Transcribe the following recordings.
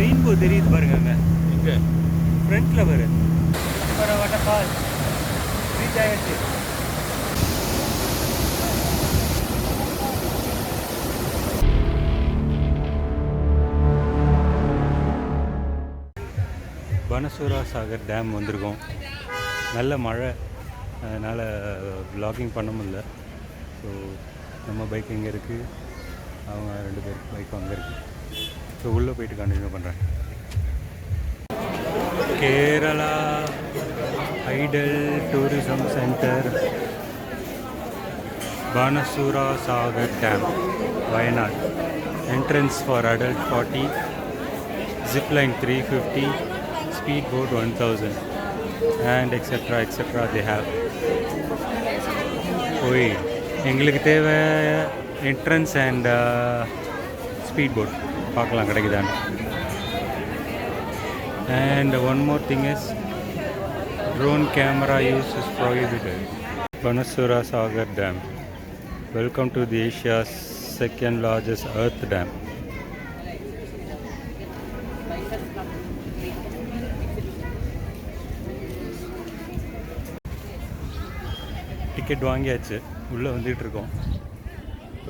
Rainbow தெரியுது பாருங்க அங்கே இங்கே ஃப்ரண்ட்டில் பாரு வாட்டர்ஃபால் ரீச் ஆகிடுச்சு. பனசூரா சாகர் டேம் வந்திருக்கோம். நல்ல மழை, அதனால் vlogging பண்ண முடியல. ஸோ நம்ம பைக் எங்கே இருக்குது, அவங்க 2 பேர் பைக் அங்கே இருக்குது. ஸோ உள்ளே போயிட்டு கண்டினியூ பண்ணுறேன். Kerala Idol tourism centre, Banasura Sagar Dam, Wayanad. Entrance for adult 40, zipline 350, speedboat 1000, and etc. they have. ஓய், எங்களுக்கு தேவை என்ட்ரன்ஸ் அண்ட் ஸ்பீட் போட். பார்க்கலாம் கிடைக்குதான்னு. And one more thing is drone camera use is prohibited. Banasura Sagar Dam. Welcome to the Asia's second largest earth dam. Ticket வாங்கியாச்சு, உள்ளே வந்துட்டு இருக்கோம்.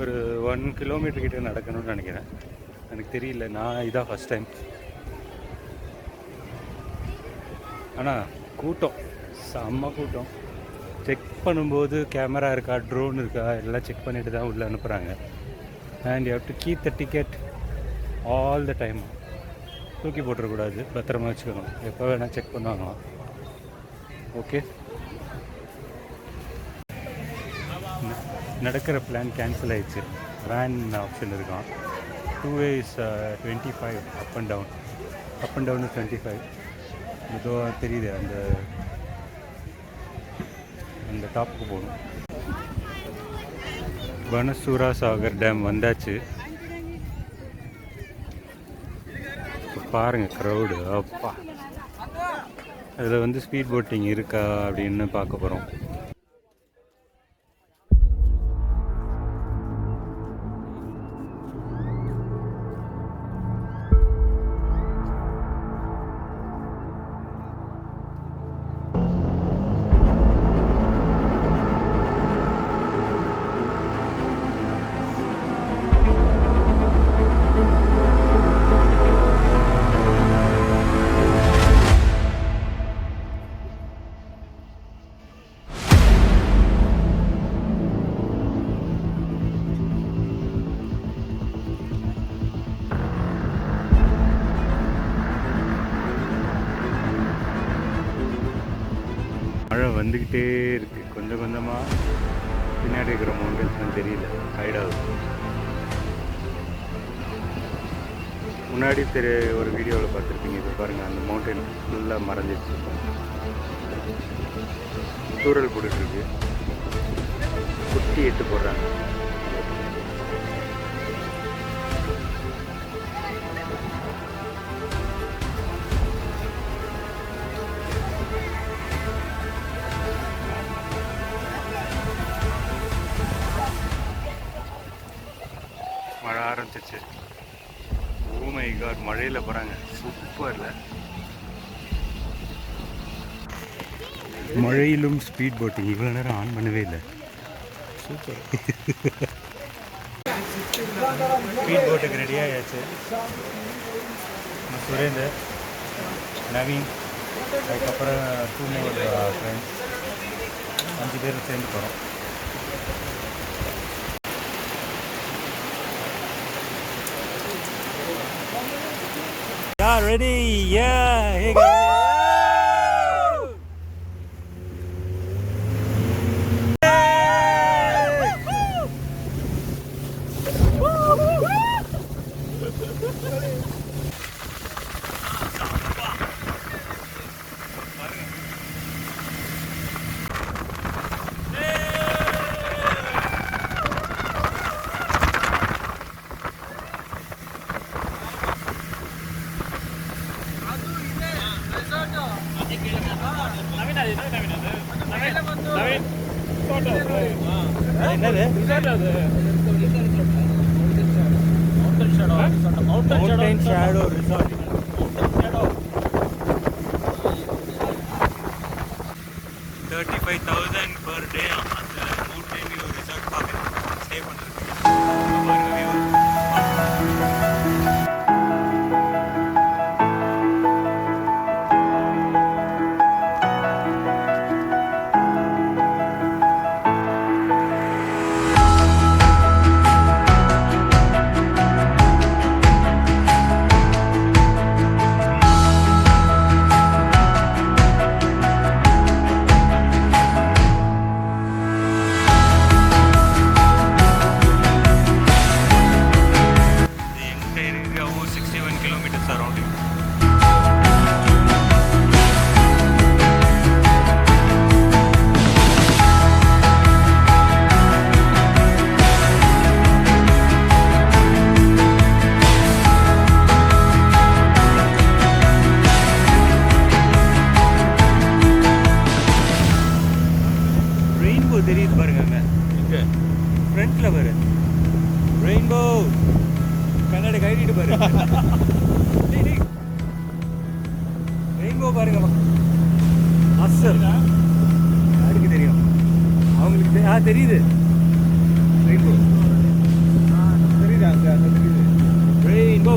ஒரு 1 kilometre கிட்ட நடக்கணும்னு நினைக்கிறேன், எனக்கு தெரியல. நான் இதான் ஃபஸ்ட் டைம். ஆனால் கூட்டம், செம்ம கூட்டம். செக் பண்ணும்போது கேமரா இருக்கா, ட்ரோன் இருக்கா, எல்லாம் செக் பண்ணிட்டு தான் உள்ளே அனுப்புகிறாங்க. And you have to keep the ticket all the time. தூக்கி போட்டுறக்கூடாது, பத்திரமா வச்சுக்கணும். எப்போ வேணால் செக் பண்ணுவாங்களாம். ஓகே, நடக்கிற பிளான் கேன்சல் ஆகிடுச்சு. வேன் ஆப்ஷன் இருக்கான். 2 way is 25 up and down 25. இதோ தெரியுது, அந்த டாப்புக்கு போகணும். பனசூரா சாகர் டேம் வந்தாச்சு. பாருங்கள் க்ரௌடு, அப்பா. அதில் ஸ்பீட் போட்டிங் இருக்கா அப்படின்னு பார்க்க போகிறோம். மழை வந்துக்கிட்டே இருக்குது. கொஞ்சம் கொஞ்சமாக பின்னாடி இருக்கிற மவுண்டன்ஸ்லாம் தெரியல, ஹைடாகுது. முன்னாடி ஒரு வீடியோவில் பார்த்துருப்பீங்க. இப்போ பாருங்கள், அந்த மவுண்டன் ஃபுல்லாக மறைஞ்சிடுச்சு. தூரல் போட்டுட்ருக்கு, குட்டி எட்டு போடுறாங்க. மழை ஆரம்பிச்சிச்சு. ஓ மை காட், மழையில் போகிறாங்க. சூப்பரில் மழையிலும் ஸ்பீட் போட்டிங். இவ்வளோ நேரம் ஆன் பண்ணவே இல்லை. சூப்பர். ஸ்பீட் போட்டுக்கு ரெடியாக ஆயாச்சு. சுரேந்தர், நவீன், அதுக்கப்புறம் 2 more ஃப்ரெண்ட்ஸ், 5 பேர் சேர்ந்து போகிறோம். Yeah, ready? Yeah, hey guys. Mountain Shadow Resort. பாருங்க அசல் யாருக்கு தெரியும் அவங்களுக்கு தெரியுது ரெயின்போ தெரியுது அங்கே தெரியுது ரெயின்போ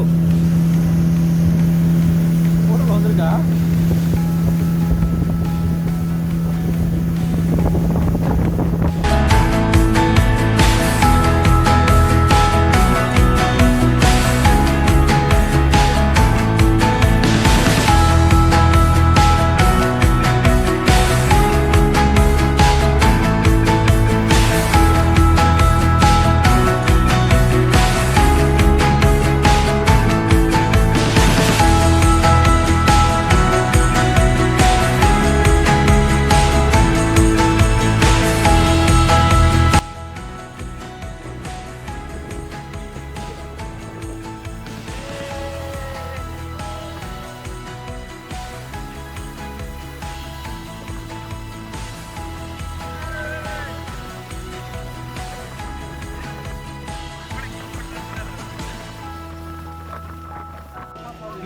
போட்டோ வந்திருக்கா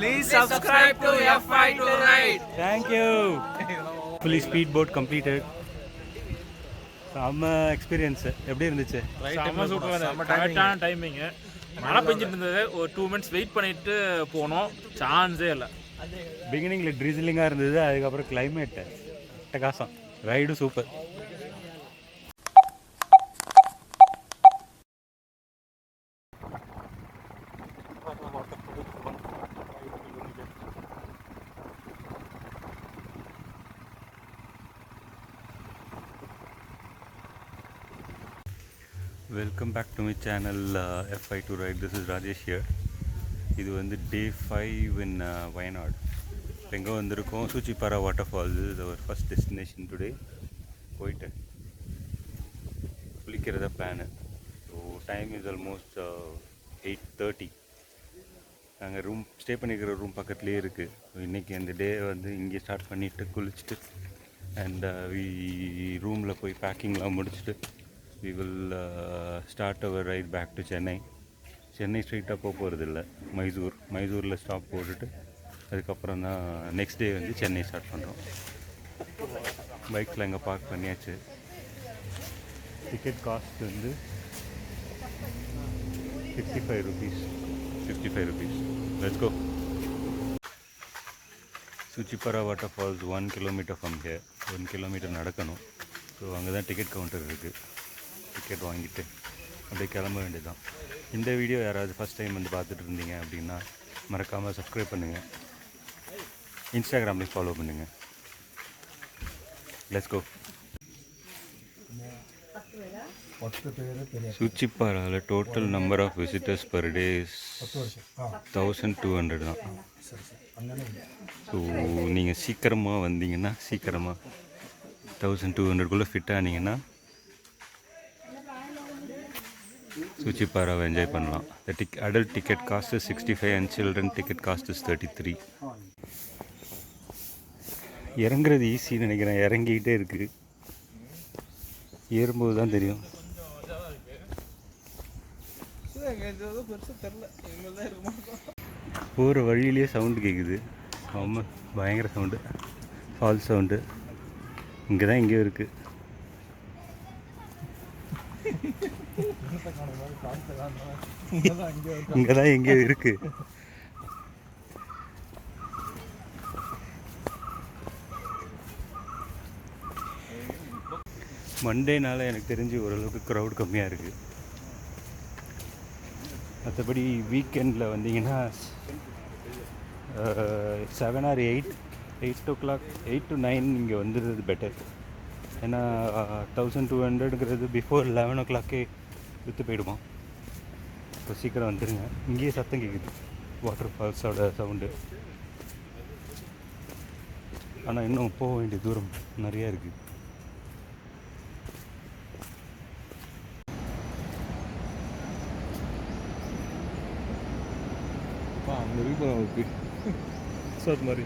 Please subscribe to f5toride. Thank you. Fully speedboat completed. செம்ம எக்ஸ்பீரியன்ஸு எப்படி இருந்துச்சு? செம்ம சூப்பராக கரெக்டான டைமிங்கு. மழை பெஞ்சிட்டு இருந்தது. ஒரு 2 minutes வெயிட் பண்ணிட்டு போனோம். சான்ஸே இல்லை. பிகினிங்கில் ட்ரிசிலிங்காக இருந்தது, அதுக்கப்புறம் கிளைமேட்டு அட்டகாசம். ரைடும் super. Welcome back to my channel f5toride. This is Rajesh here. இது வந்து டே 5 இன் வயநாடு. எங்கே வந்திருக்கோம்? சூச்சிப்பாரா வாட்டர்ஃபால்ஸ். இது அவர் ஃபஸ்ட் டெஸ்டினேஷன் டுடே. போயிட்டு குளிக்கிறத plan. So time is almost 8:30. நாங்கள் ரூம் ஸ்டே பண்ணிக்கிற ரூம் பக்கத்துலேயே இருக்குது. ஸோ இன்றைக்கி அந்த டே வந்து இங்கே ஸ்டார்ட் பண்ணிவிட்டு குளிச்சுட்டு அண்ட் ரூமில் போய் பேக்கிங்லாம் முடிச்சுட்டு we will start our ride back to chennai. ஸ்ட்ரெயிட்டாக போகிறதில்ல, மைசூரில் ஸ்டாப் போட்டுட்டு அதுக்கப்புறம் தான் நெக்ஸ்ட் டே வந்து சென்னை ஸ்டார்ட் பண்ணுறோம். பைக்கில் இங்கே பார்க் பண்ணியாச்சு. டிக்கெட் காஸ்ட் வந்து 55 rupees. Let's go. Soochipara waterfalls 1 kilometer from here. 1 kilometer நடக்கணும். ஸோ அங்கே தான் டிக்கெட் கவுண்டர் இருக்குது. டிக்கெட் வாங்கிட்டு அப்படியே கிளம்ப வேண்டியதுதான். இந்த வீடியோ யாராவது ஃபஸ்ட் டைம் வந்து பார்த்துட்டு இருந்தீங்க அப்படின்னா மறக்காமல் சப்ஸ்கிரைப் பண்ணுங்கள், இன்ஸ்டாகிராம்லேயும் ஃபாலோ பண்ணுங்கள். Let's go. சூச்சிப்பாராவில் total number of visitors per day 1200 தான். ஸோ நீங்கள் சீக்கிரமாக வந்தீங்கன்னா 1200 ஃபிட் ஆனீங்கன்னா சூச்சிப்பாராவை என்ஜாய் பண்ணலாம். adult ticket cost is 65 and children ticket cost is 33. இறங்குறது ஈஸின்னு நினைக்கிறேன். இறங்கிக்கிட்டே இருக்குது, ஏறும்போது தான் தெரியும். போகிற வழியிலேயே சவுண்டு கேட்குது. ரொம்ப பயங்கர சவுண்டு, ஃபால்ஸ் சவுண்டு. இங்கே தான் எங்கேயோ இருக்குது. இங்கே தான் எங்கேயோ இருக்குது. மண்டேனால எனக்கு தெரிஞ்சு ஓரளவுக்கு க்ரௌட் கம்மியாக இருக்குது. மற்றபடி வீக்கெண்டில் வந்தீங்கன்னா 7 or 8 o'clock 8 to 9 இங்கே வந்துடுறது பெட்டர். ஏன்னா 1200ங்கிறது பிஃபோர் 11 o'clock விற்று போயிடுவோம். இப்போ சீக்கிரம் வந்துடுங்க. இங்கேயே சத்தம் கேட்குது, வாட்டர் ஃபால்ஸோட சவுண்டு. ஆனால் இன்னும் போக வேண்டிய தூரம் நிறையா இருக்குது. மாதிரி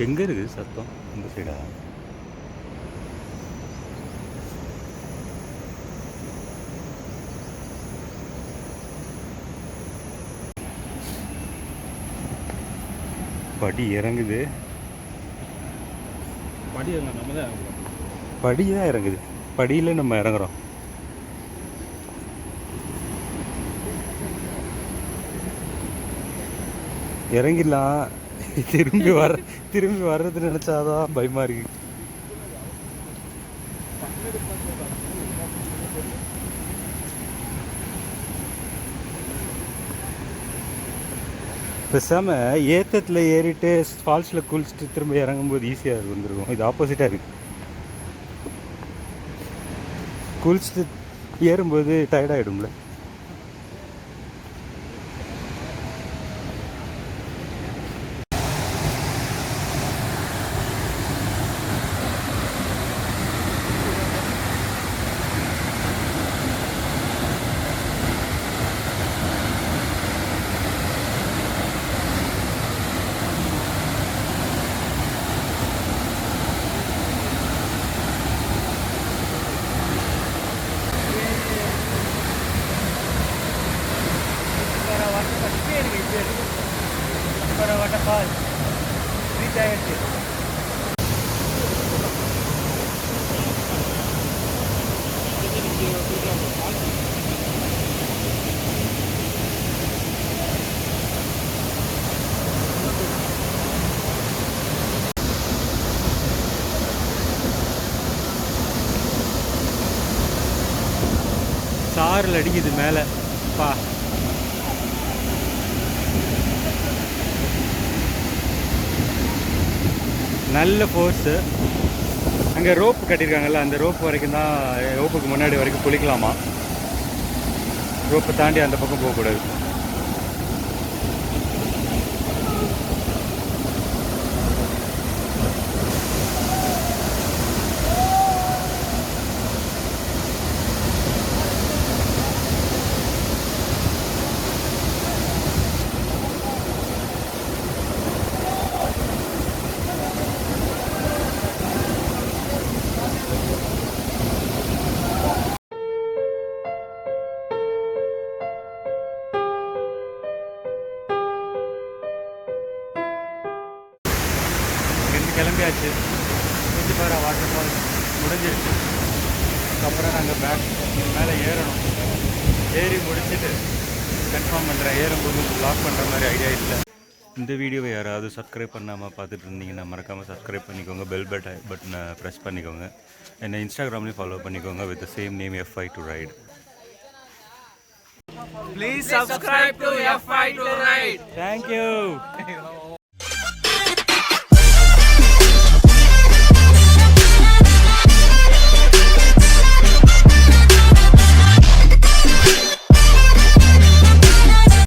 எங்கே இருக்குது சத்தம்? இந்த சைடா? படி இறங்குது. படி நம்ம தான் படி தான் இறங்குது. படியில் நம்ம இறங்குறோம். இறங்கிடலாம். திரும்பி வர்றது நினச்சாதான் பயமாக இருக்குது. பேசாமல் ஏத்தத்தில் ஏறிட்டு ஃபால்ஸில் குளிச்சுட்டு திரும்ப இறங்கும்போது ஈஸியாக வந்துருக்கும். இது ஆப்போசிட்டாக இருக்குது. குளிச்சுட்டு ஏறும்போது டயர்டாகிடும்ல. waterfalls reach ஆயிடுச்சு. சாரல் அடிக்குது மேலே பா. நல்ல ஃபோர்ஸு. அங்கே ரோப்பு கட்டியிருக்காங்கல்ல, அந்த ரோப்பு வரைக்கும் தான், ரோப்புக்கு முன்னாடி வரைக்கும் குளிக்கலாமா. ரோப்பை தாண்டி அந்த பக்கம் போகக்கூடாது. கிளம்பியாச்சு. சூச்சிப்பாரா வாட்டர் ஃபால்ஸ் முடிஞ்சிருச்சு. அதுக்கப்புறம் நாங்கள் பேக் மேலே ஏறணும். ஏறி முடிச்சுட்டு கன்ஃபார்ம் பண்ணுறேன். ஏறும்போது வ்ளாக் பண்ணுற மாதிரி ஐடியா இல்லை. இந்த வீடியோவை யாராவது சப்ஸ்கிரைப் பண்ணாமல் பார்த்துட்டு இருந்தீங்கன்னா மறக்காமல் சப்ஸ்கிரைப் பண்ணிக்கோங்க. பெல் பட்டனை ப்ரெஸ் பண்ணிக்கோங்க. என்னை இன்ஸ்டாகிராம்லேயும் ஃபாலோ பண்ணிக்கோங்க with the same name f5toride. Please subscribe to f5toride. Thank you.